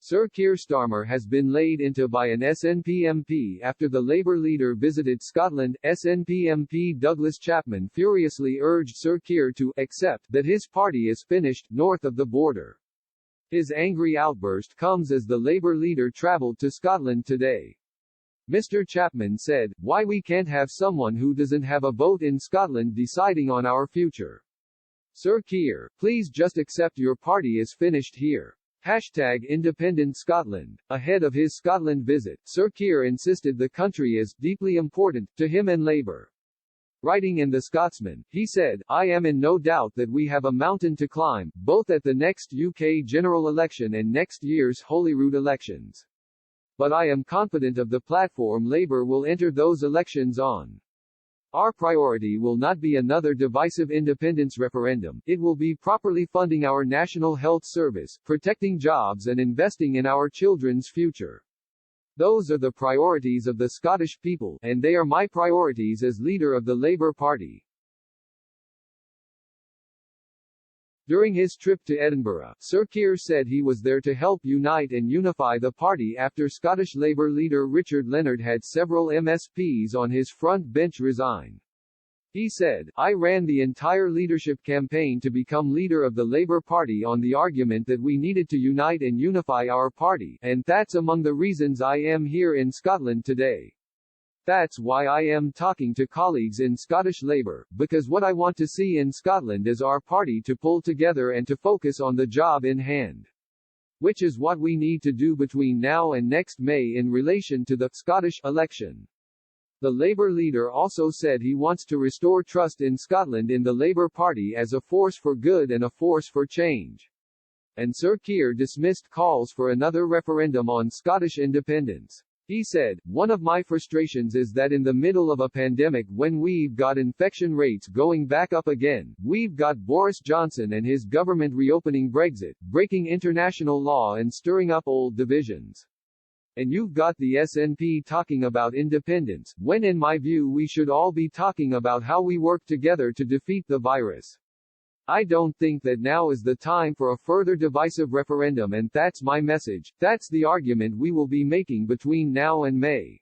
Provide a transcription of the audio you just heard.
Sir Keir Starmer has been laid into by an SNP MP after the Labour leader visited Scotland. SNP MP Douglas Chapman furiously urged Sir Keir to accept that his party is finished north of the border. His angry outburst comes as the Labour leader travelled to Scotland today. Mr. Chapman said, "Why we can't have someone who doesn't have a vote in Scotland deciding on our future. Sir Keir, please just accept your party is finished here." #Independent Scotland. Ahead of his Scotland visit, Sir Keir insisted the country is deeply important to him and Labour. Writing in The Scotsman, he said, "I am in no doubt that we have a mountain to climb, both at the next UK general election and next year's Holyrood elections. But I am confident of the platform Labour will enter those elections on. Our priority will not be another divisive independence referendum, it will be properly funding our National Health Service, protecting jobs and investing in our children's future. Those are the priorities of the Scottish people, and they are my priorities as leader of the Labour Party." During his trip to Edinburgh, Sir Keir said he was there to help unite and unify the party after Scottish Labour leader Richard Leonard had several MSPs on his front bench resign. He said, "I ran the entire leadership campaign to become leader of the Labour Party on the argument that we needed to unite and unify our party, and that's among the reasons I am here in Scotland today. That's why I am talking to colleagues in Scottish Labour, because what I want to see in Scotland is our party to pull together and to focus on the job in hand. Which is what we need to do between now and next May in relation to the Scottish election." The Labour leader also said he wants to restore trust in Scotland in the Labour Party as a force for good and a force for change. And Sir Keir dismissed calls for another referendum on Scottish independence. He said, "One of my frustrations is that in the middle of a pandemic when we've got infection rates going back up again, we've got Boris Johnson and his government reopening Brexit, breaking international law and stirring up old divisions. And you've got the SNP talking about independence, when in my view we should all be talking about how we work together to defeat the virus. I don't think that now is the time for a further divisive referendum, and that's my message, that's the argument we will be making between now and May."